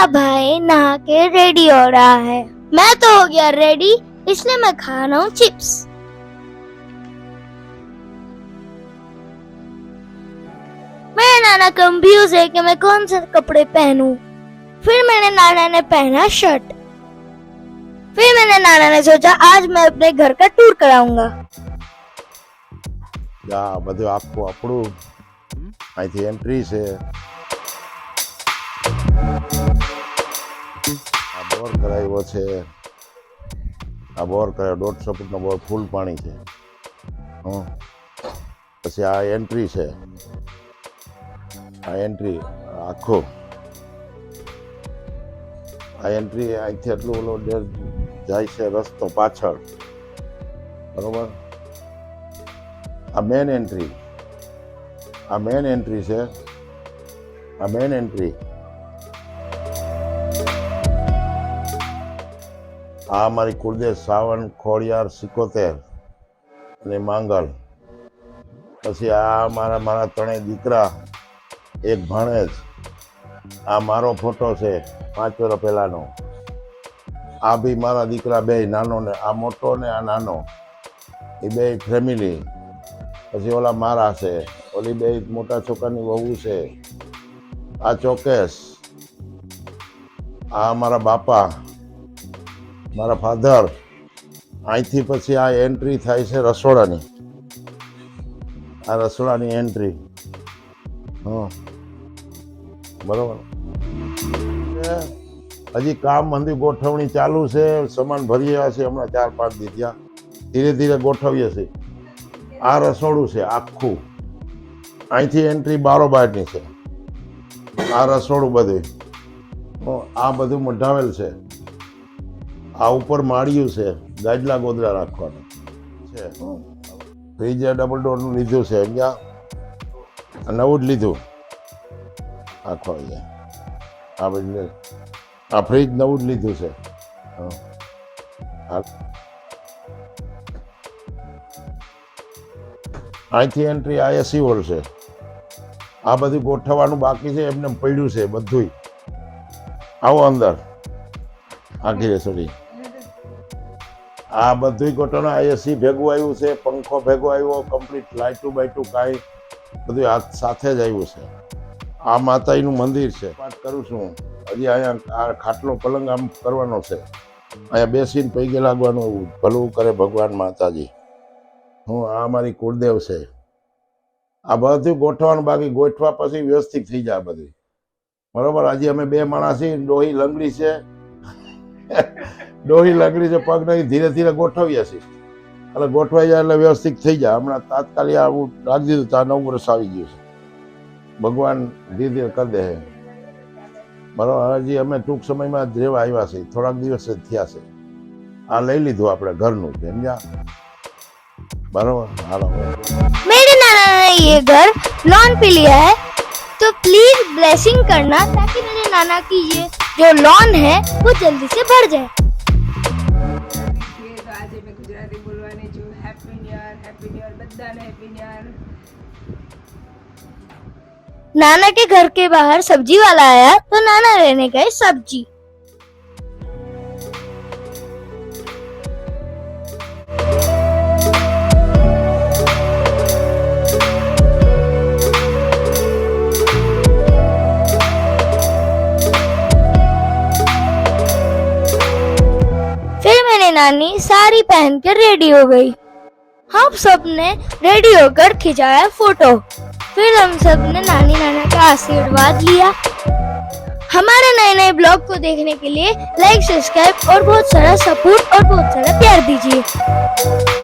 मेरा भाई नहा के रेडी हो रहा है। मैं तो हो गया रेडी, इसलिए मैं खा रहा हूँ चिप्स। मेरा नाना कंफ्यूज है कि मैं कौन से कपड़े पहनूं। फिर मेरे नाना ने पहना शर्ट। फिर मेरे नाना ने सोचा आज मैं अपने घर का टूर कराऊंगा। બધું આખું આપણું અહીંથી એન્ટ્રી છે, આ બોર કરાવ્યો છે, આ બોર કરાવ્યો 150 ફૂટનો બોર, ફૂલ પાણી છે. પછી આ એન્ટ્રી છે, આ એન્ટ્રી આખો આ એન્ટ્રી અહીંથી એટલું ઓલો જાય છે રસ્તો પાછળ, બરોબર. આ મેન એન્ટ્રી, આ મેન એન્ટ્રી છે, આ મેન એન્ટ્રી. આ અમારી કુળદેવ સાવન, ખોડિયાર, સિકોતેર અને માંગલ. પછી આ મારા ત્રણેય દીકરા, એક ભાણેજ. આ મારો ફોટો છે 5 વર્ષ પહેલાનો. આ બી મારા દીકરા બે, નાનો ને આ મોટો ને આ નાનો, એ બે ફેમિલી. પછી ઓલા મારા છે, ઓલી બે મોટા છોકરાની વહુ છે. આ ચોકેશ, આ મારા બાપા, મારા ફાધર. અહીંથી પછી આ એન્ટ્રી થાય છે રસોડાની, આ રસોડાની એન્ટ્રી. બરોબર. હજી કામ મંદી ગોઠવણી ચાલુ છે, સામાન ભરી આવ્યા છે હમણાં 4-5 દી ત્યાં, ધીરે ધીરે ગોઠવીએ છીએ. આ રસોડું છે આખું, અહીંથી એન્ટ્રી બારોબારની છે. આ રસોડું બધું, આ બધું મઢાવેલ છે. આ ઉપર માળિયું છે, ગાજલા ગોદડા રાખવાનું છે. ફ્રીજ ડબલ ડોરનું લીધું છે, અહીંયા નવું જ લીધું આખો. આ બધું આ ફ્રીજ નવું જ લીધું છે. અહીંથી એન્ટ્રી આ એસી હોલ છે. આ બધું ગોઠવવાનું બાકી છે, એમને પડ્યું છે બધું. આવો અંદર આખી રસોડી. આ બધું ગોઠવવાનું. આ એસી ભેગું આવ્યું છે, પંખો ભેગો આવ્યો, કમ્પ્લીટ લાઇટું બાઇટું કાંઈ બધું હાથ સાથે જ આવ્યું છે. આ માતાજીનું મંદિર છે, પાઠ કરું છું. હજી અહીંયા આ ખાટલો પલંગ આમ કરવાનો છે, અહીંયા બેસીને પૈગે લાગવાનું. ભલું કરે ભગવાન માતાજી. આ અમારી કુળદેવ છે. આ બધું ગોઠવાનું બાકી, ગોઠવા પછી વ્યવસ્થિત થઈ જાય બધું, બરોબર. હજી અમે 2 માણસ છીએ, ડોહી લંગડી છે, ડોહી લંગડી છે, પગ નહીં, ધીરે ધીરે ગોઠવીએ છીએ. એટલે ગોઠવાઈ જાય એટલે વ્યવસ્થિત થઈ જાય. હમણાં તાત્કાલિક આવું રાખી દીધું, ત્યાં 9 વર્ષ આવી ગયું છે. ભગવાન ધીરે ધીરે કરી દે, બરોબર. હજી અમે ટૂંક સમયમાં જ રહેવા આવ્યા છીએ, થોડાક દિવસ જ થયા છે. આ લઈ લીધું આપણે ઘરનું, સમજ્યા, बराबर. मेरे नाना ने ये घर लॉन पे लिया है, तो प्लीज ब्लेसिंग करना ताकि मेरे नाना की ये जो लॉन है वो जल्दी से भर जाए. તો આજે મેં ગુજરાતી બોલવાની છું. હેપી ન્યુ યર બધાને, હેપી ન્યુ યર. नाना के घर के बाहर सब्जी वाला आया तो नाना लेने गए सब्जी. नानी साड़ी पहन कर रेडी हो गई. हम सब ने रेडी होकर खिंचाया फोटो. फिर हम सब ने नानी नाना का आशीर्वाद लिया. हमारे नए नए ब्लॉग को देखने के लिए लाइक, सब्सक्राइब और बहुत सारा सपोर्ट और बहुत सारा प्यार दीजिए.